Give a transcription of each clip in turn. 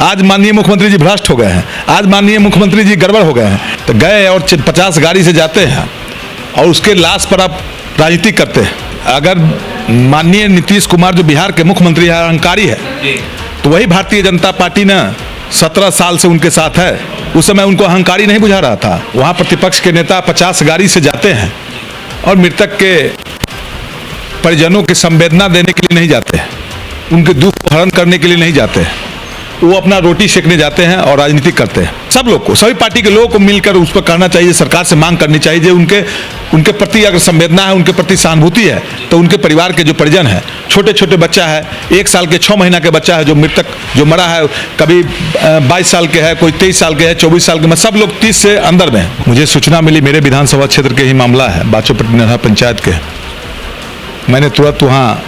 आज माननीय मुख्यमंत्री जी भ्रष्ट हो गए हैं, आज माननीय मुख्यमंत्री जी गड़बड़ हो गए हैं, तो गए और 50 गाड़ी से जाते हैं और उसके लाश पर आप राजनीति करते हैं। अगर माननीय नीतीश कुमार जो बिहार के मुख्यमंत्री है अहंकारी है, तो वही भारतीय जनता पार्टी ना 17 साल से उनके साथ है। उस समय उनको अहंकारी नहीं बुझा रहा था। वहाँ प्रतिपक्ष के नेता 50 गाड़ी से जाते हैं और मृतक के परिजनों की संवेदना देने के लिए नहीं जाते हैं, उनके दुख को हरण करने के लिए नहीं जाते हैं। वो अपना रोटी सेकने जाते हैं और राजनीति करते हैं। सब लोग को, सभी पार्टी के लोगों को मिलकर उस पर करना चाहिए, सरकार से मांग करनी चाहिए। उनके प्रति अगर संवेदना है, उनके प्रति सहानुभूति है, तो उनके परिवार के जो परिजन है, छोटे छोटे बच्चा है, 1 साल के 6 महीना के बच्चा है जो मृतक जो मरा है, कभी 22 साल के है, कोई 23 साल के है, 24 साल के, मैं सब लोग 30 से अंदर में। मुझे सूचना मिली, मेरे विधानसभा क्षेत्र के ही मामला है, बाचोपट्टी नरहा पंचायत के। मैंने तुरंत वहाँ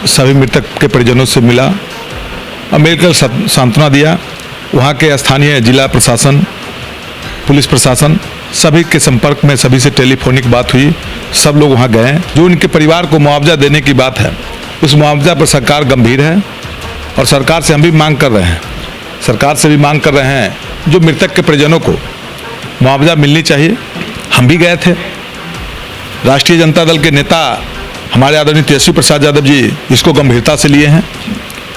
सभी मृतक के परिजनों से मिला और मिलकर सांत्वना दिया। वहाँ के स्थानीय जिला प्रशासन, पुलिस प्रशासन, सभी के संपर्क में सभी से टेलीफोनिक बात हुई। सब लोग वहाँ गए। जो उनके परिवार को मुआवजा देने की बात है, उस मुआवजा पर सरकार गंभीर है और सरकार से हम भी मांग कर रहे हैं, सरकार से भी मांग कर रहे हैं जो मृतक के परिजनों को मुआवजा मिलनी चाहिए। हम भी गए थे। राष्ट्रीय जनता दल के नेता हमारे आदरणीय तेजस्वी प्रसाद यादव जी इसको गंभीरता से लिए हैं,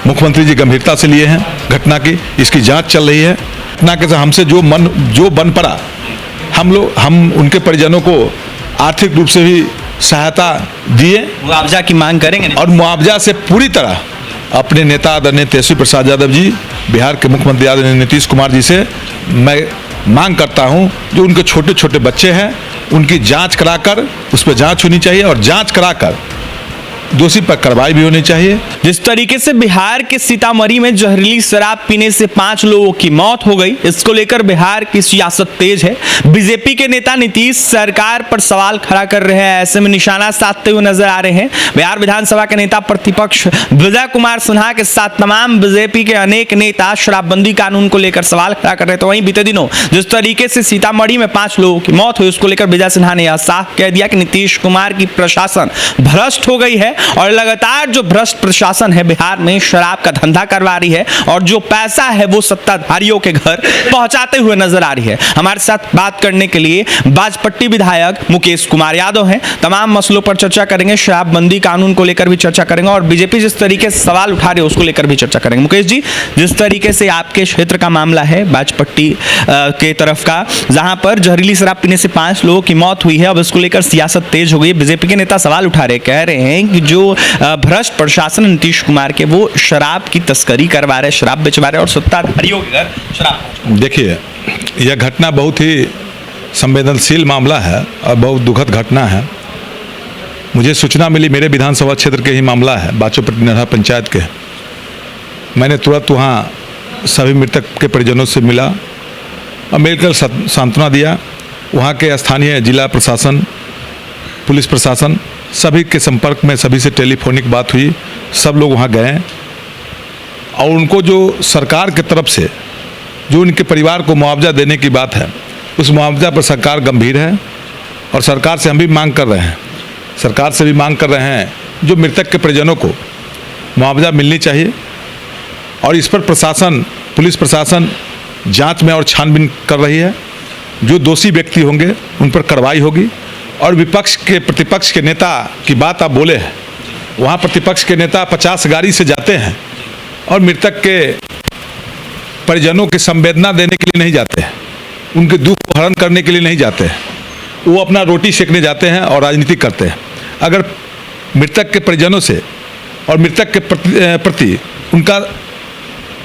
मुख्यमंत्री जी गंभीरता से लिए हैं घटना की। इसकी जांच चल रही है। घटना के साथ हमसे जो बन पड़ा, हम उनके परिजनों को आर्थिक रूप से भी सहायता दिए। मुआवजा की मांग करेंगे और मुआवजा से पूरी तरह अपने नेता आदरणीय तेजस्वी प्रसाद यादव जी, बिहार के मुख्यमंत्री आदरणीय नीतीश कुमार जी से मैं मांग करता हूं, जो उनके छोटे छोटे बच्चे हैं उनकी जांच कराकर, उस पर जांच होनी चाहिए और जांच कराकर दोषी पर कार्रवाई भी होनी चाहिए। जिस तरीके से बिहार के सीतामढ़ी में जहरीली शराब पीने से 5 लोगों की मौत हो गई, इसको लेकर बिहार की सियासत तेज है। बीजेपी के नेता नीतीश सरकार पर सवाल खड़ा कर रहे हैं, ऐसे में निशाना साधते हुए नजर आ रहे हैं। बिहार विधानसभा के नेता प्रतिपक्ष विजय कुमार सिन्हा के साथ तमाम बीजेपी के अनेक नेता शराबबंदी कानून को लेकर सवाल खड़ा कर रहे थे। वहीं बीते दिनों जिस तरीके से सीतामढ़ी में 5 लोगों की मौत हुई, उसको लेकर विजय सिन्हा ने यह साफ कह दिया कि नीतीश कुमार की प्रशासन भ्रष्ट हो गई है और लगातार जो भ्रष्ट प्रशासन है बिहार में शराब का धंधा करवा रही है और जो पैसा है वो सत्ताधारियों के घर पहुंचाते हुए नजर आ रही है। हमारे साथ बात करने के लिए बाजपट्टी विधायक मुकेश कुमार यादव हैं। तमाम मसलों पर चर्चा करेंगे, शराबबंदी कानून को लेकर भी चर्चा करेंगे और बीजेपी जिस तरीके से सवाल उठा रही है उसको लेकर भी चर्चा करेंगे। मुकेश जी, जिस तरीके से आपके क्षेत्र का मामला है बाजपट्टी के तरफ का, जहां पर जहरीली शराब पीने से 5 लोगों की मौत हुई है, अब इसको लेकर सियासत तेज हो गई है। बीजेपी के नेता सवाल उठा रहे, कह रहे हैं कि जो भ्रष्ट प्रशासन नीतीश कुमार के, वो शराब की तस्करी करवा रहे, शराब बेचवा रहे और सत्ताधारियों के घर शराब। देखिए, यह घटना बहुत ही संवेदनशील मामला है और बहुत दुखद घटना है। मुझे सूचना मिली, मेरे विधानसभा क्षेत्र के ही मामला है, बाचोपट्टी नरहा पंचायत के। मैंने तुरंत वहाँ सभी मृतक के परिजनों से मिला और मिलकर सांत्वना दिया। वहाँ के स्थानीय जिला प्रशासन, पुलिस प्रशासन, सभी के संपर्क में सभी से टेलीफोनिक बात हुई। सब लोग वहाँ गए और उनको जो सरकार की तरफ से जो उनके परिवार को मुआवजा देने की बात है, उस मुआवजा पर सरकार गंभीर है और सरकार से हम भी मांग कर रहे हैं, सरकार से भी मांग कर रहे हैं जो मृतक के परिजनों को मुआवजा मिलनी चाहिए। और इस पर प्रशासन, पुलिस प्रशासन जांच में और छानबीन कर रही है। जो दोषी व्यक्ति होंगे उन पर कार्रवाई होगी। और प्रतिपक्ष के नेता की बात आप बोले हैं, वहाँ प्रतिपक्ष के नेता 50 गाड़ी से जाते हैं और मृतक के परिजनों की संवेदना देने के लिए नहीं जाते हैं, उनके दुख को हरण करने के लिए नहीं जाते हैं। वो अपना रोटी सेकने जाते हैं और राजनीति करते हैं। अगर मृतक के परिजनों से और मृतक के प्रति उनका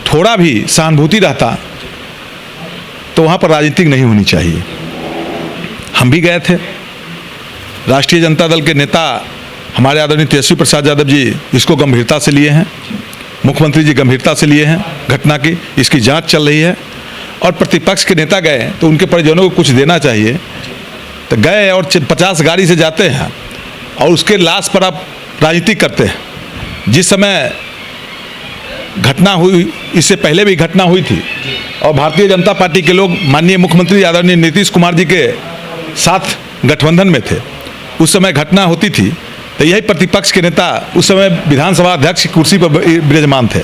थोड़ा भी सहानुभूति रहता तो वहाँ पर राजनीति नहीं होनी चाहिए। हम भी गए थे। राष्ट्रीय जनता दल के नेता हमारे आदरणीय तेजस्वी प्रसाद यादव जी इसको गंभीरता से लिए हैं, मुख्यमंत्री जी गंभीरता से लिए हैं घटना की। इसकी जांच चल रही है और प्रतिपक्ष के नेता गए तो उनके परिजनों को कुछ देना चाहिए, तो गए और 50 गाड़ी से जाते हैं और उसके लाश पर आप राजनीति करते हैं। जिस समय घटना हुई, इससे पहले भी घटना हुई थी और भारतीय जनता पार्टी के लोग माननीय मुख्यमंत्री आदरणीय नीतीश कुमार जी के साथ गठबंधन में थे। उस समय घटना होती थी तो यही प्रतिपक्ष के नेता उस समय विधानसभा अध्यक्ष की कुर्सी पर विराजमान थे।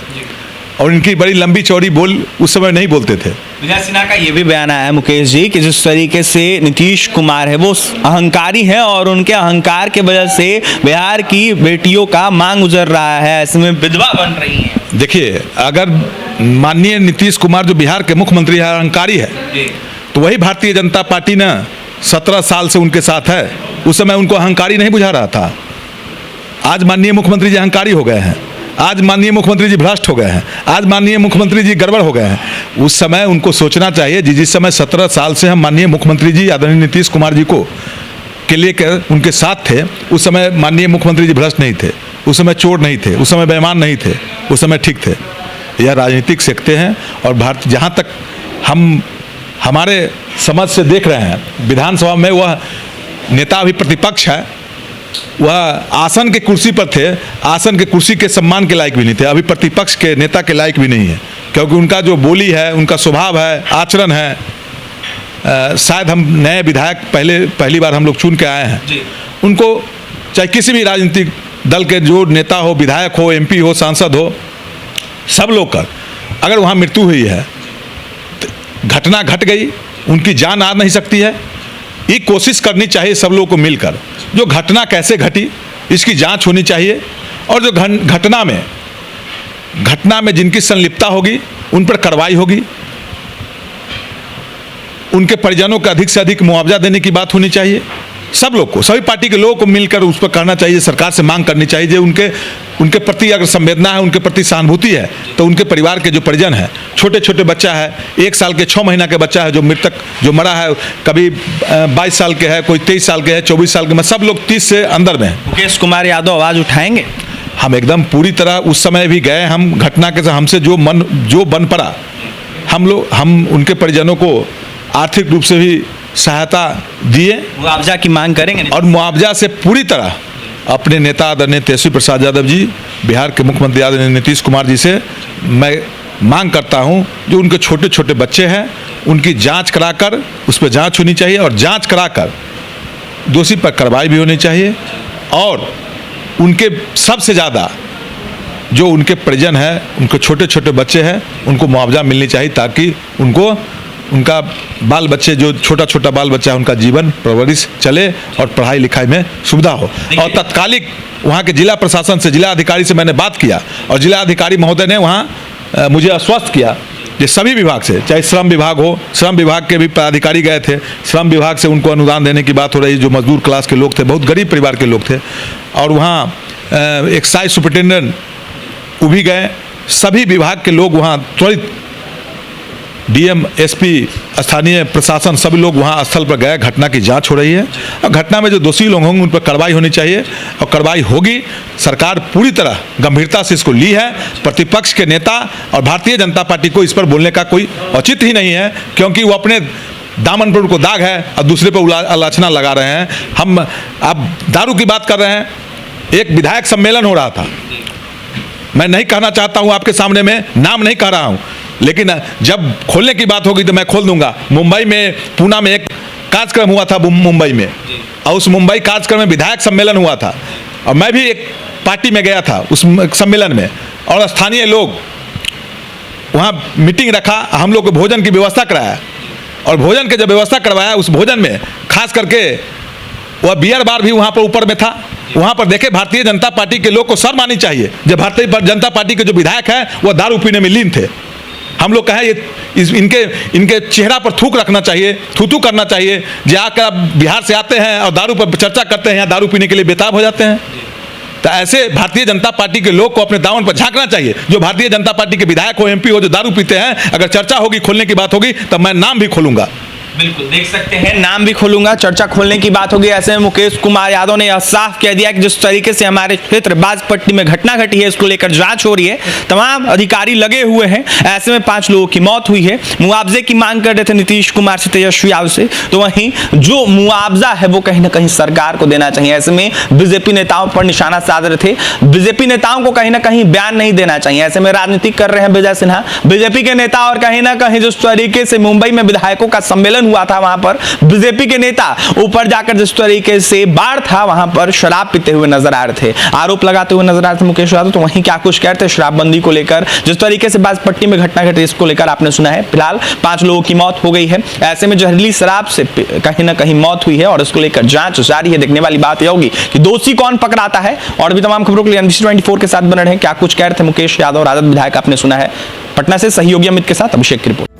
और इनकी बड़ी लंबी चौड़ी बोल उस समय नहीं बोलते थे। विजय सिन्हा का ये भी बयान आया है मुकेश जी कि जिस तरीके से नीतीश कुमार है वो अहंकारी है और उनके अहंकार के वजह से बिहार की बेटियों का मांग गुजर रहा है, ऐसे में विधवा बन रही हैं। देखिए, अगर माननीय नीतीश कुमार जो बिहार के मुख्यमंत्री है अहंकारी है, तो वही भारतीय जनता पार्टी ना 17 साल से उनके साथ है। उस समय उनको अहंकारी नहीं बुझा रहा था। आज माननीय मुख्यमंत्री जी अहंकारी हो गए हैं, आज माननीय मुख्यमंत्री जी भ्रष्ट हो गए हैं, आज माननीय मुख्यमंत्री जी गड़बड़ हो गए हैं। उस समय उनको सोचना चाहिए, जिस समय 17 साल से हम माननीय मुख्यमंत्री जी आदरणीय नीतीश कुमार जी को के लिए उनके साथ थे, उस समय माननीय मुख्यमंत्री जी भ्रष्ट नहीं थे, उस समय चोर नहीं थे, उस समय बेईमान नहीं थे, उस समय ठीक थे। यह राजनीतिक सीखते हैं। और भारत जहाँ तक हम हमारे समझ से देख रहे हैं, विधानसभा में वह नेता अभी प्रतिपक्ष है, वह आसन के कुर्सी पर थे, आसन के कुर्सी के सम्मान के लायक भी नहीं थे, अभी प्रतिपक्ष के नेता के लायक भी नहीं है, क्योंकि उनका जो बोली है, उनका स्वभाव है, आचरण है। शायद हम नए विधायक पहली बार हम लोग चुन के आए हैं, उनको चाहे किसी भी राजनीतिक दल के जो नेता हो, विधायक हो, एमपी हो, सांसद हो, सब लोग का अगर वहाँ मृत्यु हुई है, घटना घट गई, उनकी जान आ नहीं सकती है, ये कोशिश करनी चाहिए सब लोगों को मिलकर, जो घटना कैसे घटी इसकी जांच होनी चाहिए। और जो घटना में जिनकी संलिप्तता होगी उन पर कार्रवाई होगी, उनके परिजनों को अधिक से अधिक मुआवजा देने की बात होनी चाहिए। सब लोग को, सभी पार्टी के लोगों को मिलकर उस पर करना चाहिए, सरकार से मांग करनी चाहिए। जो उनके प्रति अगर संवेदना है, उनके प्रति सहानुभूति है, तो उनके परिवार के जो परिजन है, छोटे छोटे बच्चा है, 1 साल के 6 महीना के बच्चा है जो मृतक जो मरा है, कभी 22 साल के है, कोई 23 साल के है, 24 साल के, सब लोग 30 से अंदर में है। मुकेश कुमार यादव आवाज़ उठाएंगे? हम एकदम पूरी तरह उस समय भी गए, हम घटना के हमसे जो बन पड़ा, हम उनके परिजनों को आर्थिक रूप से भी सहायता दिए, मुआवजा की मांग करेंगे। और मुआवजा से पूरी तरह अपने नेता आदरणीय तेजस्वी प्रसाद यादव जी, बिहार के मुख्यमंत्री आदरणीय नीतीश कुमार जी से मैं मांग करता हूं, जो उनके छोटे छोटे बच्चे हैं उनकी जांच कराकर, उस पर जांच होनी चाहिए, और जांच कराकर दोषी पर कार्रवाई भी होनी चाहिए। और उनके सबसे ज़्यादा जो उनके परिजन हैं, उनके छोटे छोटे बच्चे हैं, उनको मुआवजा मिलनी चाहिए, ताकि उनका बाल बच्चे, जो छोटा छोटा बाल बच्चा है, उनका जीवन परवरिश चले और पढ़ाई लिखाई में सुविधा हो। और तत्कालिक वहाँ के जिला प्रशासन से, जिला अधिकारी से मैंने बात किया, और जिला अधिकारी महोदय ने वहाँ मुझे आश्वस्त किया कि सभी विभाग से, चाहे श्रम विभाग हो, श्रम विभाग के भी पदाधिकारी गए थे, श्रम विभाग से उनको अनुदान देने की बात हो रही, जो मजदूर क्लास के लोग थे, बहुत गरीब परिवार के लोग थे। और वहाँ एक्साइज सुपरिटेंडेंट वो भी गए, सभी विभाग के लोग वहाँ त्वरित, डीएम, एसपी, स्थानीय प्रशासन, सभी लोग वहाँ स्थल पर गए। घटना की जांच हो रही है, और घटना में जो दोषी लोग होंगे उन पर कार्रवाई होनी चाहिए, और कार्रवाई होगी। सरकार पूरी तरह गंभीरता से इसको ली है। प्रतिपक्ष के नेता और भारतीय जनता पार्टी को इस पर बोलने का कोई औचित्य ही नहीं है, क्योंकि वो अपने दामन पर उनको दाग है और दूसरे पर आलोचना लगा रहे हैं। हम अब दारू की बात कर रहे हैं, एक विधायक सम्मेलन हो रहा था, मैं नहीं कहना चाहता हूँ आपके सामने में, नाम नहीं कह रहा हूँ, लेकिन जब खोलने की बात होगी तो मैं खोल दूंगा। मुंबई में, पूना में एक कार्यक्रम हुआ था मुंबई में, और उस मुंबई कार्यक्रम में विधायक सम्मेलन हुआ था, और मैं भी एक पार्टी में गया था उस सम्मेलन में, और स्थानीय लोग वहाँ मीटिंग रखा, हम लोग को भोजन की व्यवस्था कराया, और भोजन की जब व्यवस्था करवाया, उस भोजन में खास करके वह बियर बार भी वहाँ पर ऊपर में था। वहाँ पर देखे, भारतीय जनता पार्टी के लोग को शर्म आनी चाहिए, जब भारतीय जनता पार्टी के जो विधायक हैं वह दारू पीने में लीन थे। हम लोग कहें इनके चेहरा पर थूक रखना चाहिए, थूथू करना चाहिए। जो आकर आप बिहार से आते हैं और दारू पर चर्चा करते हैं, या दारू पीने के लिए बेताब हो जाते हैं। तो ऐसे भारतीय जनता पार्टी के लोग को अपने दामन पर झांकना चाहिए। जो भारतीय जनता पार्टी के विधायक हो, एमपी हो, जो दारू पीते हैं, अगर चर्चा होगी, खोलने की बात होगी, तब मैं नाम भी खोलूंगा। बिल्कुल देख सकते हैं, नाम भी खोलूंगा, चर्चा खोलने की बात होगी। ऐसे में मुकेश कुमार यादव ने यह साफ कह दिया कि जिस तरीके से हमारे क्षेत्र बाजपट्टी में घटना घटी है, इसको लेकर जांच हो रही है, तमाम अधिकारी लगे हुए हैं। ऐसे में 5 लोगों की मौत हुई है। मुआवजे की मांग कर रहे थे नीतीश कुमार से, तेजस्वी यादव से, तो वहीं जो मुआवजा है वो कहीं ना कहीं सरकार को देना चाहिए। ऐसे में बीजेपी नेताओं पर निशाना साध रहे थे, बीजेपी नेताओं को कहीं ना कहीं बयान नहीं देना चाहिए। ऐसे में राजनीति कर रहे हैं विजय सिन्हा, बीजेपी के नेता, और कहीं ना कहीं जिस तरीके से मुंबई में विधायकों का सम्मेलन हुआ था वहां पर बीजेपी के नेता ऊपर जाकर जिस तरीके से बाढ़ था वहां पर शराब पीते हुए नजर आ रहे थे, आरोप लगाते हुए नजर आ रहे थे मुकेश यादव। तो वहीं क्या कुछ कहते हैं शराबबंदी को लेकर, जिस तरीके से बाजपट्टी में घटना घटी इसको लेकर आपने सुना है। फिलहाल 5 लोगों की मौत हो गई है। ऐसे में जहरीली शराब से कहीं ना कहीं मौत हुई है और इसको लेकर जांच जारी है। देखने वाली बात यह होगी कि दोषी कौन पकड़ाता है। और भी तमाम खबरों के लिए NBC 24 के साथ बने रहें। क्या कुछ कह रहे थे मुकेश यादव, राजद विधायक आपने सुना है। पटना से सहयोगी अमित के साथ अभिषेक की रिपोर्ट।